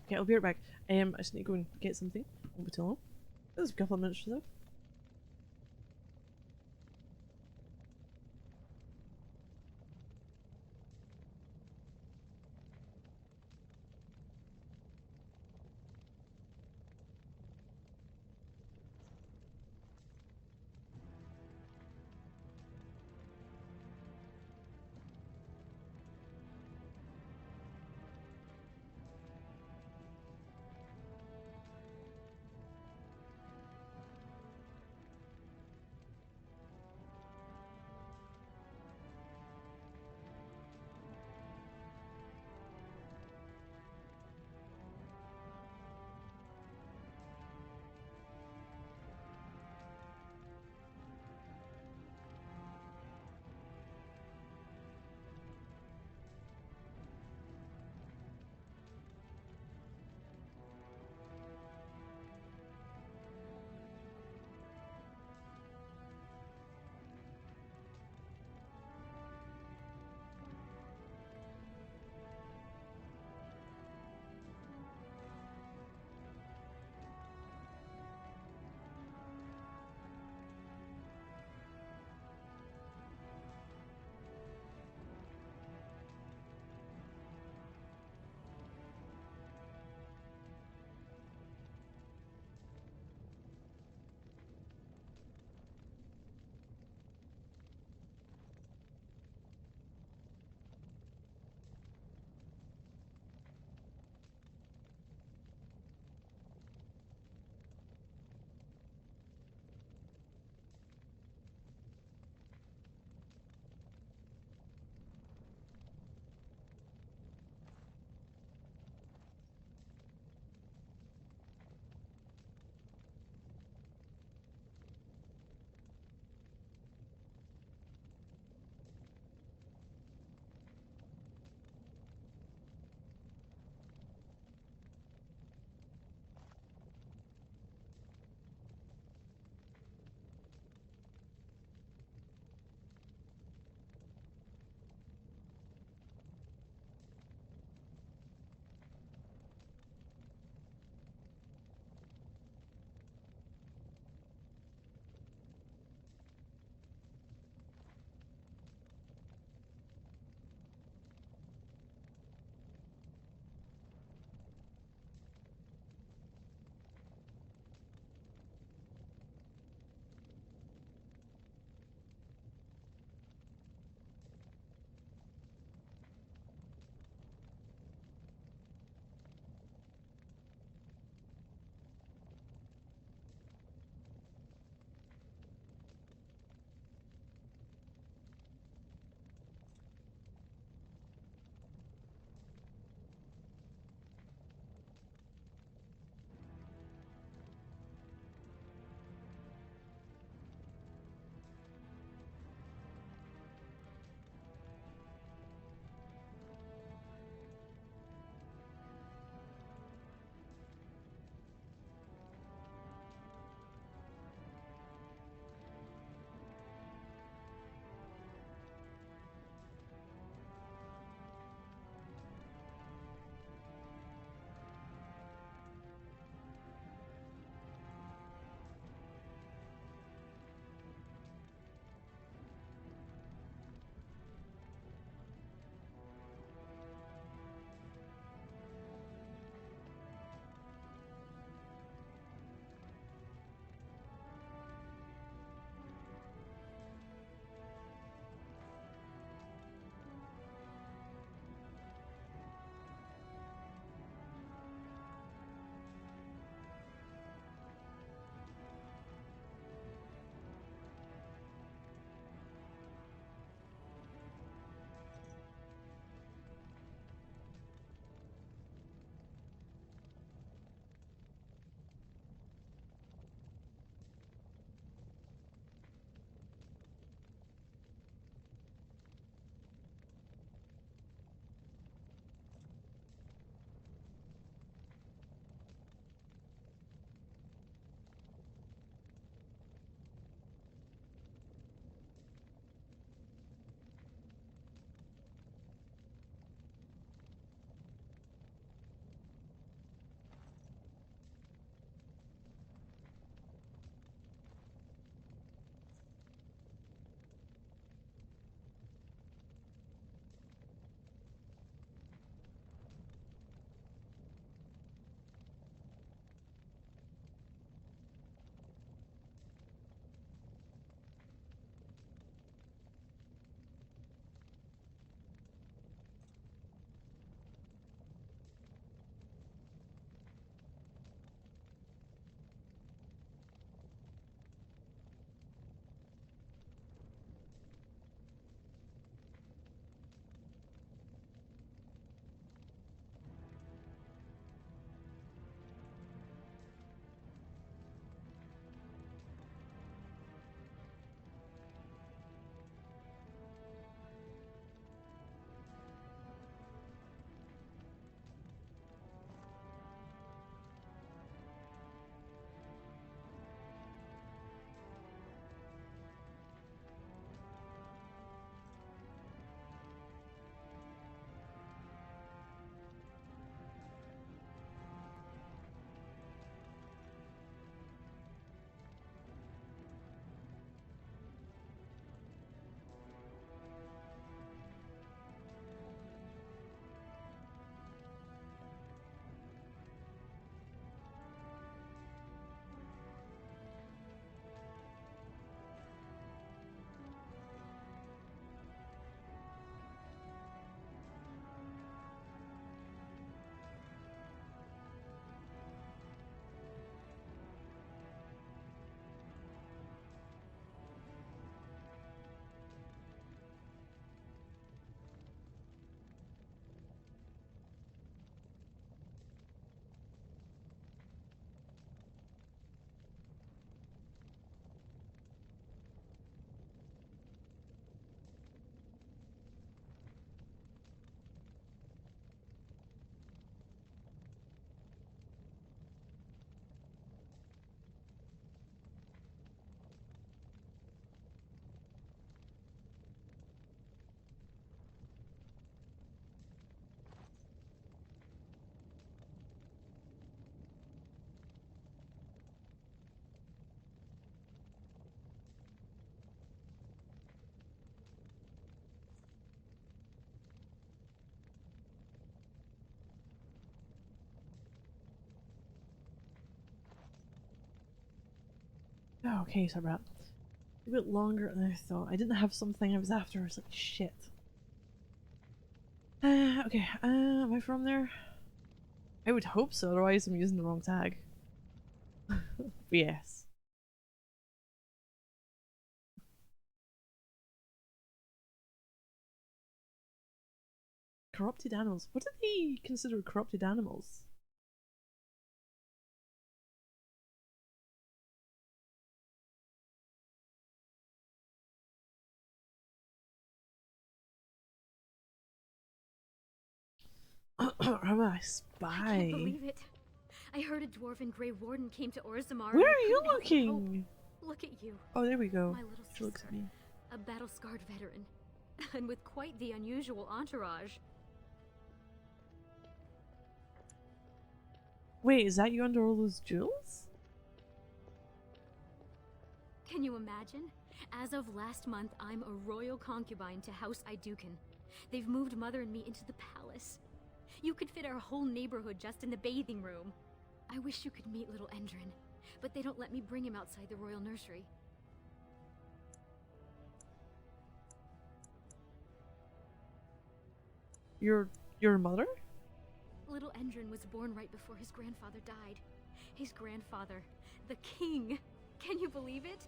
Okay, I'll be right back. I just need to go and get something. Won't be too long. There's a couple of minutes or so. Oh, okay, sorry about that. A bit longer than I thought. I didn't have something I was after. I was like, shit. Okay, am I from there? I would hope so, otherwise I'm using the wrong tag. But yes. Corrupted animals. What do they consider corrupted animals? How am I a I can't spy? believe it. I heard a dwarven Grey Warden came to Orzammar. Where and I are you couldn't help but hope. looking? Look at you, Oh, there we go. my little She looks sister, at me. a battle-scarred veteran, and with quite the unusual entourage. Wait, is that you under all those jewels? Can you imagine? As of last month, I'm a royal concubine to House Iduken. They've moved Mother and me into the palace. You could fit our whole neighborhood just in the bathing room. I wish you could meet little Endrin, but they don't let me bring him outside the royal nursery. Your mother? Little Endrin was born right before his grandfather died. His grandfather, the king. Can you believe it?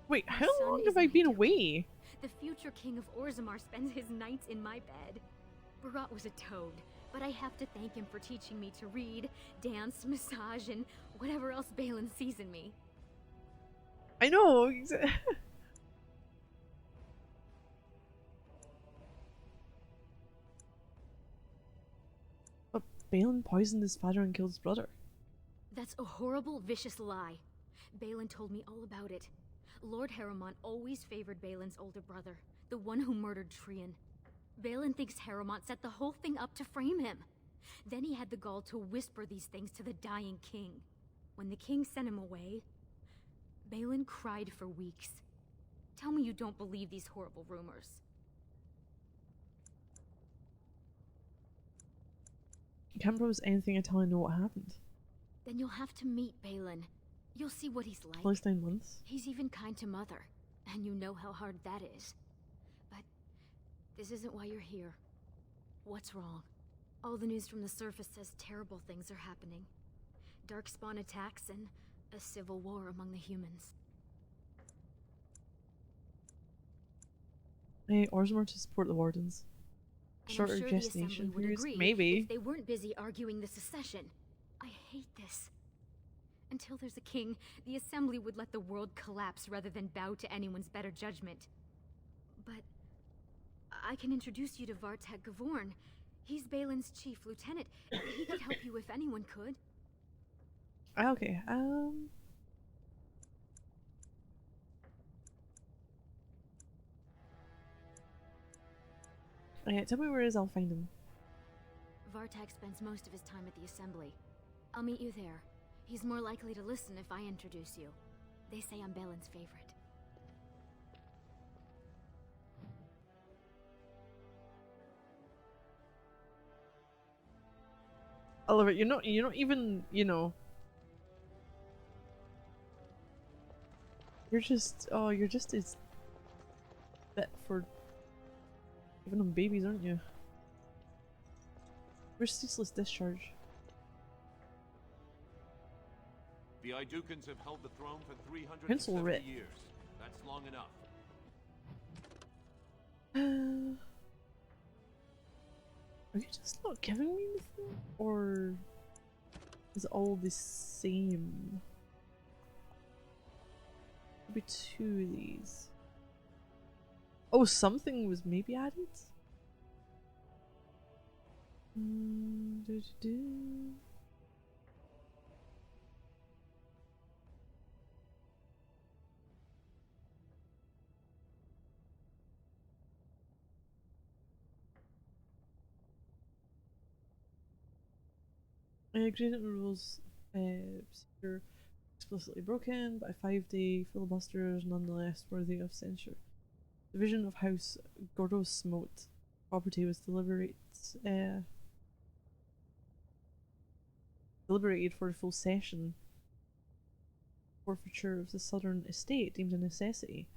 Wait, My how son long is have I been Naiduken. away? The future king of Orzammar spends his nights in my bed. Barat was a toad, but I have to thank him for teaching me to read, dance, massage, and whatever else Balin sees in me. I know. But Balin poisoned his father and killed his brother. That's a horrible, vicious lie. Balin told me all about it. Lord Harrowmont always favored Balin's older brother, the one who murdered Trian. Balin thinks Harrowmont set the whole thing up to frame him. Then he had the gall to whisper these things to the dying king. When the king sent him away, Balin cried for weeks. Tell me you don't believe these horrible rumors. You can't promise anything until I know what happened. Then you'll have to meet Balin. You'll see what he's like. At least 9 months. He's even kind to Mother, and you know how hard that is. But this isn't why you're here. What's wrong? All the news from the surface says terrible things are happening. Darkspawn attacks and a civil war among the humans. Hey, Orzammar to support the Wardens. And Shorter I'm sure gestation the Assembly would periods? agree Maybe. if they weren't busy arguing the secession. I hate this. Until there's a king, the Assembly would let the world collapse rather than bow to anyone's better judgment. But I can introduce you to Vartag Gavorn. He's Balin's chief lieutenant. He could help you if anyone could. Okay, tell me where it is, I'll find him. Vartag spends most of his time at the Assembly. I'll meet you there. He's more likely to listen if I introduce you. They say I'm Balin's favorite. I love it. You're not even, you're just as fit for giving them babies, aren't you? Where's Ceaseless Discharge? The Idukans have held the throne for 370 Pencil writ. years. That's long enough. Are you just not giving me anything? Or is it all the same? Maybe 2 of these. Oh, something was maybe added? Do. Gradient rules procedure explicitly broken, but a 5-day filibuster is nonetheless worthy of censure. Division of House Gordos Smote. Property was deliberated for a full session. forfeiture of the southern estate deemed a necessity.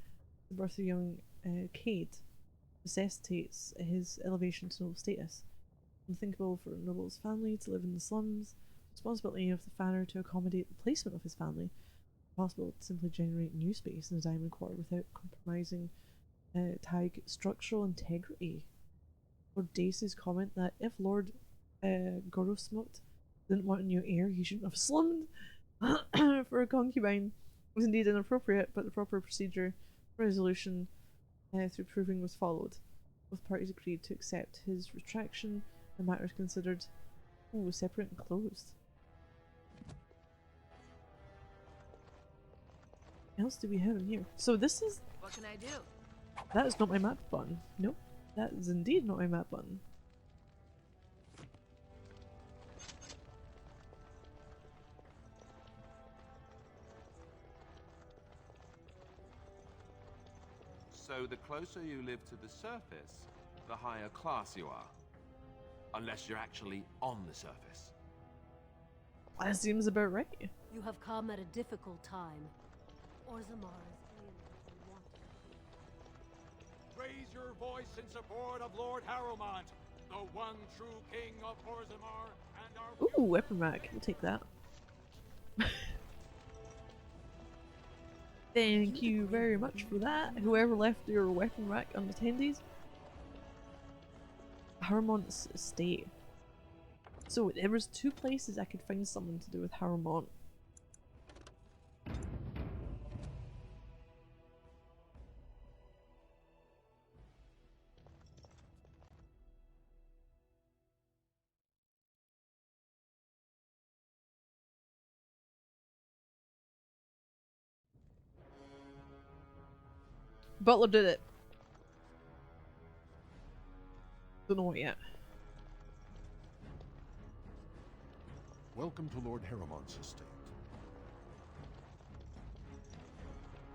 The birth of young Cade necessitates his elevation to noble status. Unthinkable for a noble's family to live in the slums. Responsibility of the father to accommodate the placement of his family. Possible to simply generate new space in the Diamond Core without compromising Tig structural integrity. Lord Dace's comment that if Lord Gorosmote didn't want a new heir, he shouldn't have slummed for a concubine was indeed inappropriate, but the proper procedure for resolution through proving was followed. Both parties agreed to accept his retraction, and matters considered separate and closed. What else do we have in here? So this is... What can I do? That is not my map button. Nope. That is indeed not my map button. So the closer you live to the surface, the higher class you are. Unless you're actually on the surface. That seems about right. You have come at a difficult time. Orzammar is ill and wanting. Raise your voice in support of Lord Harrowmont, the one true king of Orzammar and our... Ooh, weapon rack. We'll take that. Thank you very much for that. Whoever left your weapon rack unattendees. Harrowmont's estate. So there was two places I could find someone to do with Harrowmont. Butler did it. Don't know what yet. Welcome to Lord Harrowmont's estate.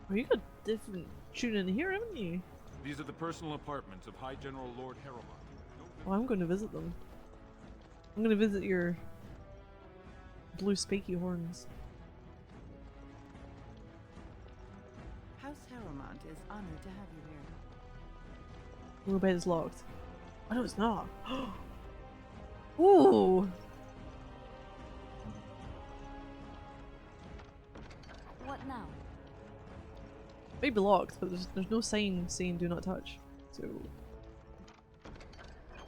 Oh, you got different tune in here, haven't you? These are the personal apartments of High General Lord Harrowmont. Oh, I'm going to visit them. I'm going to visit your blue spiky horns. House Harrowmont is honored to have you here. Your bed is locked. Oh no, it's not. Ooh! What now? Maybe locked, but there's no sign saying do not touch. So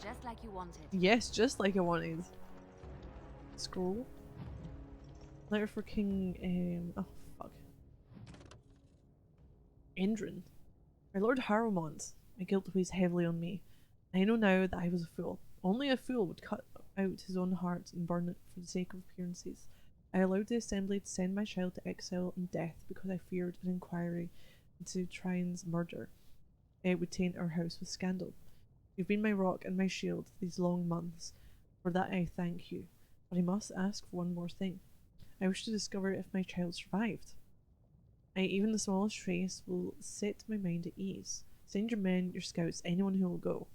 Just like you wanted. yes, just like I wanted. Scroll. Letter for King oh fuck. Endrin. My Lord Harrowmont. My guilt weighs heavily on me. I know now that I was a fool. Only a fool would cut out his own heart and burn it for the sake of appearances. I allowed the Assembly to send my child to exile and death because I feared an inquiry into Trine's murder. It would taint our house with scandal. You've been my rock and my shield these long months. For that I thank you. But I must ask for one more thing. I wish to discover if my child survived. Even the smallest trace will set my mind at ease. Send your men, your scouts, anyone who will go.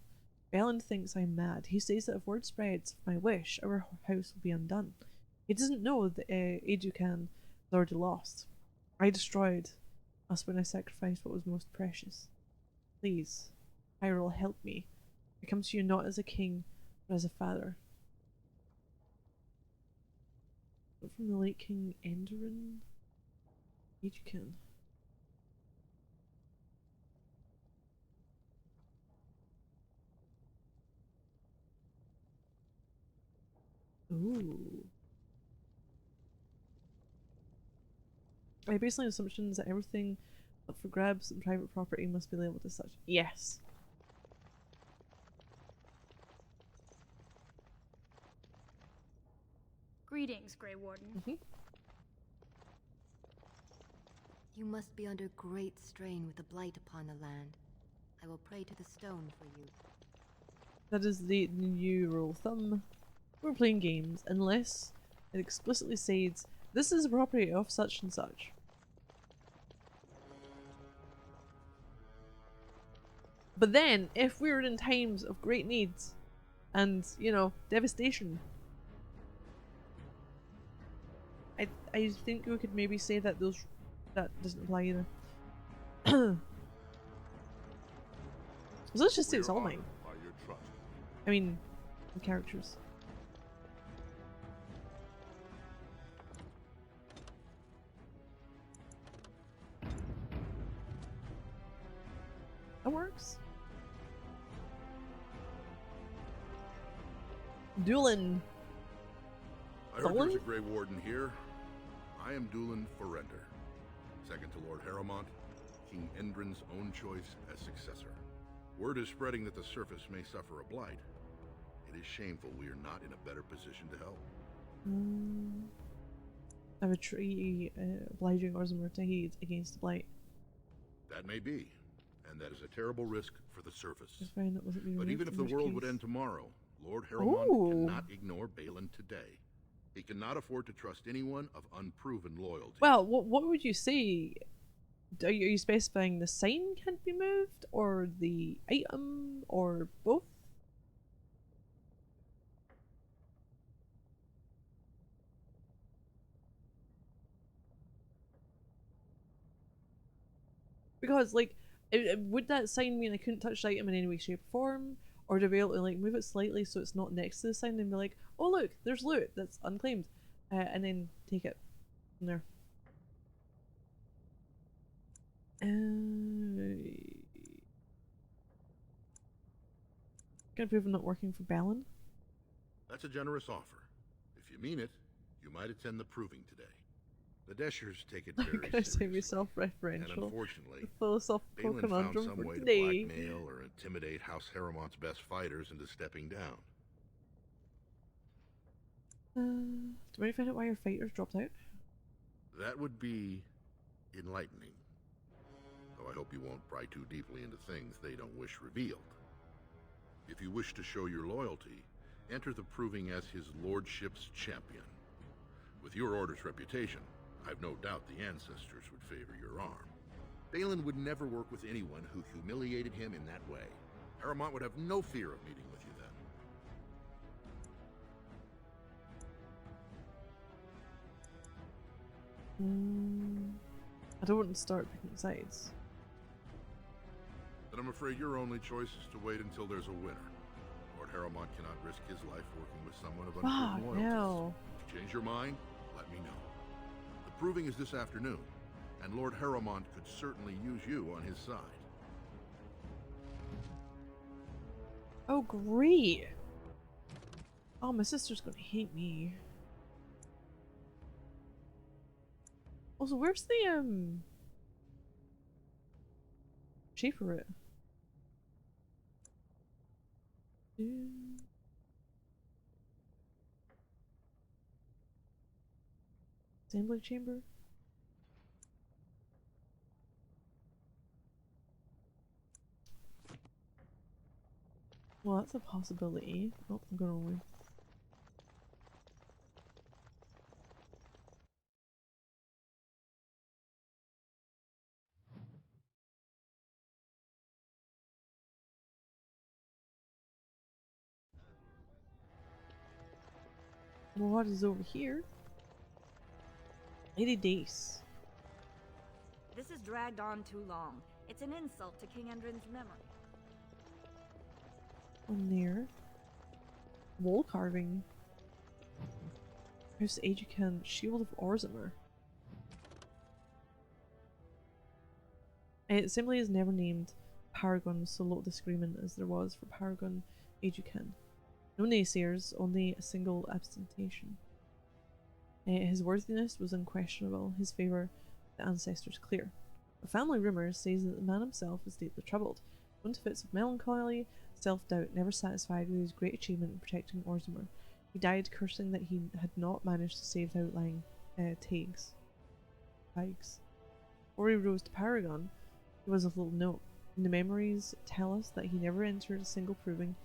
Balin thinks I'm mad. He says that if word spreads of my wish, our house will be undone. He doesn't know that Educan is already lost. I destroyed us when I sacrificed what was most precious. Please, Hyrule, help me. I come to you not as a king, but as a father. From the late King Enderin? Educan. Ooh. I based on assumptions that everything up for grabs and private property must be labelled as such. Yes. Greetings, Grey Warden. You must be under great strain with the blight upon the land. I will pray to the stone for you. That is the new rule of thumb. We're playing games unless it explicitly says this is a property of such and such. But then, if we're in times of great needs and, you know, devastation, I think we could maybe say that those that doesn't apply either. So let's just say it's all mine. By your trust. I mean, the characters. That works. Duelin. I heard there's a Dolan? Grey Warden here. I am Dulan Forrender, second to Lord Harrowmont, King Endrin's own choice as successor. Word is spreading that the surface may suffer a blight. It is shameful we are not in a better position to help. I have a treaty obliging Orzammar to aid against the blight. That may be, and that is a terrible risk for the surface. It's fine that wasn't being But even if the removed in world which would case- end tomorrow, Lord Harrowmont Ooh. cannot ignore Balin today. He cannot afford to trust anyone of unproven loyalty. Well, what would you say? Are you specifying the sign can't be moved, or the item, or both? Because, like, would that sign mean I couldn't touch the item in any way, shape, or form? Or to be able to, like, move it slightly so it's not next to the sign and be like, oh look, there's loot that's unclaimed, and then take it from there. Gonna prove I'm not working for Balin? That's a generous offer. If you mean it, you might attend the proving today. The Deshers take it very Can I say me seriously. And self-referential? unfortunately, Philosophical Balin found conundrum some for way to today. blackmail or intimidate House Harrowmont's best fighters into stepping down. Do we find out why your fighters dropped out? That would be enlightening. Though I hope you won't pry too deeply into things they don't wish revealed. If you wish to show your loyalty, enter the proving as his lordship's champion. With your order's reputation, I've no doubt the ancestors would favor your arm. Balin would never work with anyone who humiliated him in that way. Harrowmont would have no fear of meeting with you then. I don't want to start picking sides. Then I'm afraid your only choice is to wait until there's a winner. Lord Harrowmont cannot risk his life working with someone of unproven Fuck, loyalties. no. If you change your mind, let me know. The proving is this afternoon, and Lord Harrowmont could certainly use you on his side. Oh, great! Oh, my sister's gonna hate me. Also, where's the, shaper root? Assembly chamber? Well, that's a possibility. Oh, I'm going away. Well, what is over here? Lady Dace. This has dragged on too long. It's an insult to King Endrin's memory. On there. Wall carving. House Aegican, Shield of Orzammar. It simply is never named Paragon, so little disagreement as there was for Paragon Aegican. No naysayers, only a single abstention. His worthiness was unquestionable, his favour the ancestors clear. But family rumours says that the man himself was deeply troubled, prone to fits of melancholy, self-doubt, never satisfied with his great achievement in protecting Orzammar. He died cursing that he had not managed to save the outlying Taigs. Before he rose to Paragon, he was of little note, and the memories tell us that he never entered a single proving,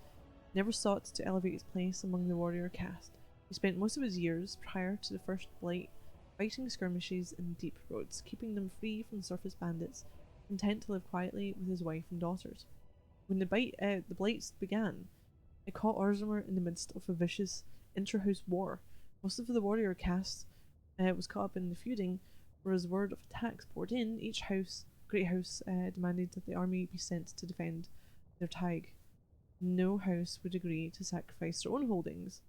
never sought to elevate his place among the warrior caste. He spent most of his years prior to the first blight fighting skirmishes in deep roads, keeping them free from surface bandits, content to live quietly with his wife and daughters. When the blights began, it caught Orzammar in the midst of a vicious inter-house war. Most of the warrior caste was caught up in the feuding Whereas word of attacks poured in, each great house demanded that the army be sent to defend their tag. No house would agree to sacrifice their own holdings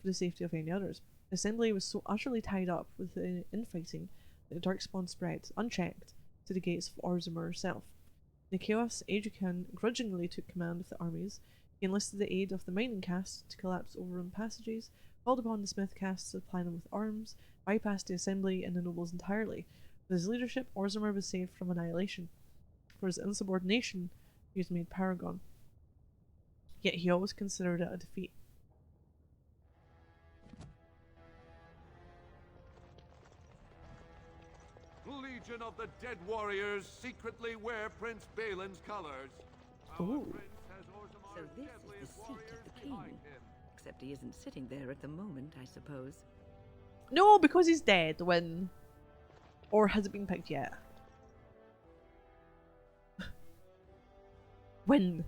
for the safety of any others. The assembly was so utterly tied up with the infighting that the Darkspawn spread, unchecked, to the gates of Orzammar herself. In the chaos, Adrican grudgingly took command of the armies. He enlisted the aid of the mining caste to collapse overrun passages, called upon the smith caste to supply them with arms, bypassed the assembly and the nobles entirely. With his leadership, Orzammar was saved from annihilation. For his insubordination, he was made paragon. Yet he always considered it a defeat. Legion of the Dead Warriors secretly wear Prince Balin's colors. Ooh. So this is the seat of the king. Except he isn't sitting there at the moment, I suppose. No, because he's dead when... Or has it been picked yet? When?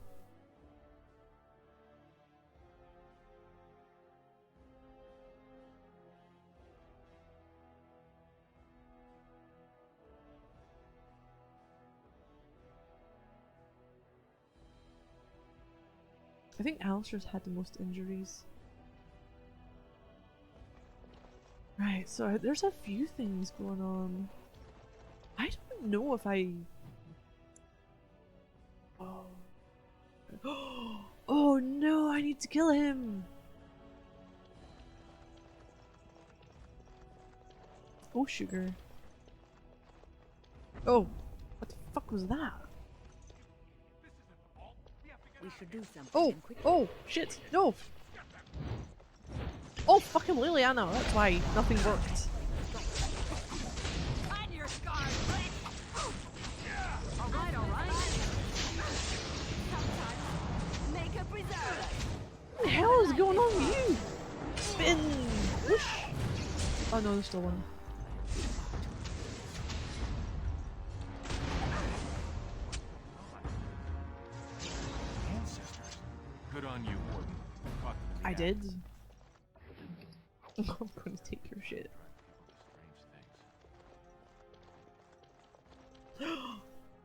I think Alistair's had the most injuries. Right, so there's a few things going on. I don't know if I... Oh. Oh no, I need to kill him! Oh, sugar. Oh, what the fuck was that? We should do something. Oh, oh, shit, no! Oh, fucking Liliana, that's why nothing worked. What the hell is going on with you? Spin! Whoosh! Oh no, there's still one. Good on you, Warden. Caught them in the I act. did. I'm going to take your shit.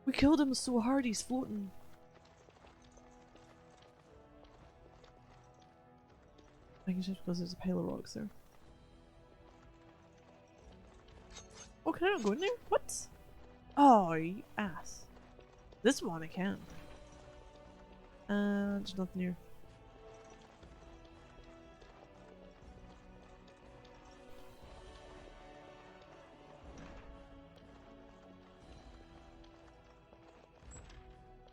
We killed him so hard he's floating. I think it's just because there's a pile of rocks there. Oh, can I not go in there? What? Oh, you ass. This one I can. There's nothing here.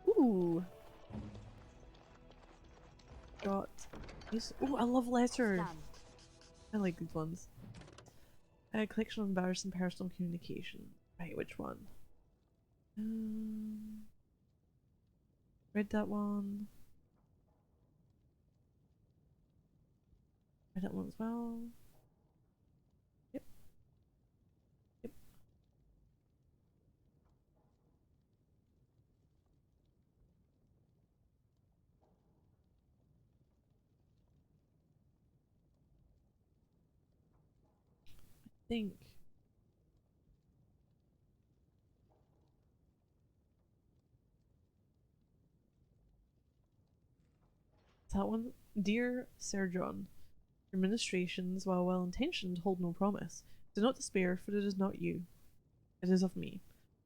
Ooh. Got this. Oh, I love letters. I like these ones. A collection of embarrassing personal communication. Right, which one? Read that one. Read that one as well. Yep. Yep. I think. That one? Dear Sir John, your ministrations, while well-intentioned, hold no promise. Do not despair, for it is not you. It is of me.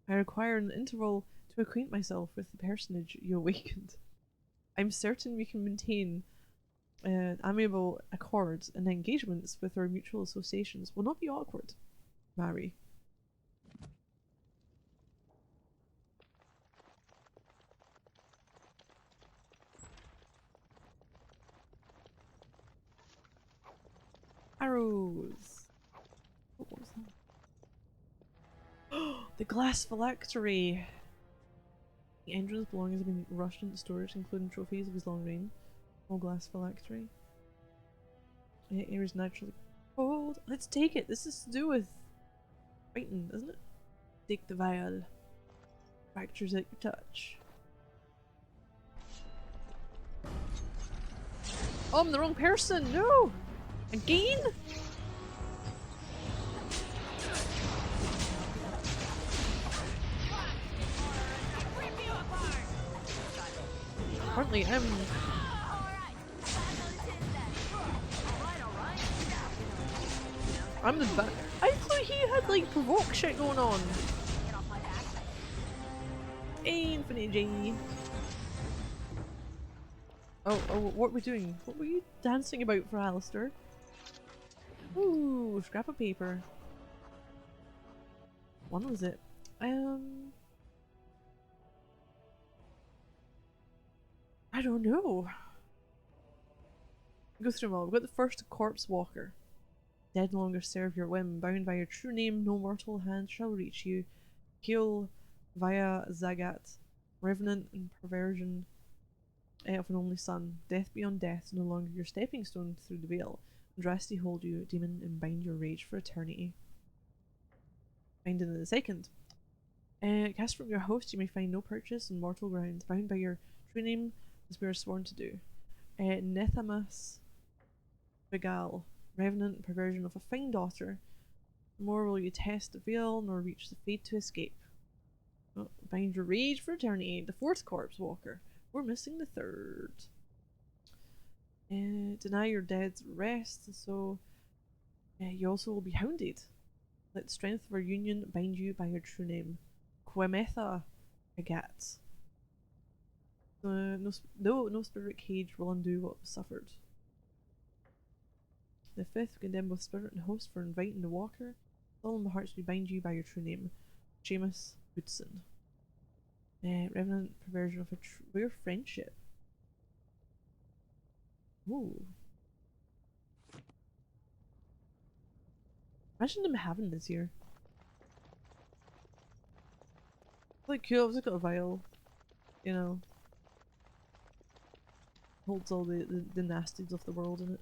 I require an interval to acquaint myself with the personage you awakened. I'm certain we can maintain amiable accords and engagements with our mutual associations will not be awkward. Mary. Arrows. What was that? The glass phylactery. Andrew's belongings have been rushed into storage, including trophies of his long reign. All glass phylactery. Air is naturally cold. Let's take it. This is to do with fighting, isn't it? Take the vial. Fractures at your touch. Oh, I'm the wrong person. No. Again? Like, I'm the bad. I thought he had like provoke shit going on. Infinite J. Oh, what are we doing? What were you dancing about for, Alistair? Ooh, scrap of paper. One was it? I don't know. Go through them all. We've got the first Corpse Walker. Dead no longer serve your whim. Bound by your true name, no mortal hand shall reach you. Heal via Zagat. Revenant and perversion of an only son. Death beyond death, no longer your stepping stone through the veil. Andraste hold you, demon, and bind your rage for eternity. Binding in the second. Cast from your host, you may find no purchase on mortal ground. Bound by your true name, as we are sworn to do. Nethamas Begal. Revenant perversion of a fine daughter. Nor will you test the veil, nor reach the fate to escape. Oh, bind your rage for eternity. The fourth Corpse Walker. We're missing the third. Deny your dead's rest, so you also will be hounded. Let the strength of our union bind you by your true name. Quemetha Agat. No spirit cage will undo what was suffered. The fifth, condemned both spirit and host for inviting the walker. Solemn hearts we bind you by your true name. Seamus Woodson. Revenant perversion of a rare friendship. Ooh. Imagine them having this here. Like cool, I've just got a vial. You know. Holds all the nasties of the world in it.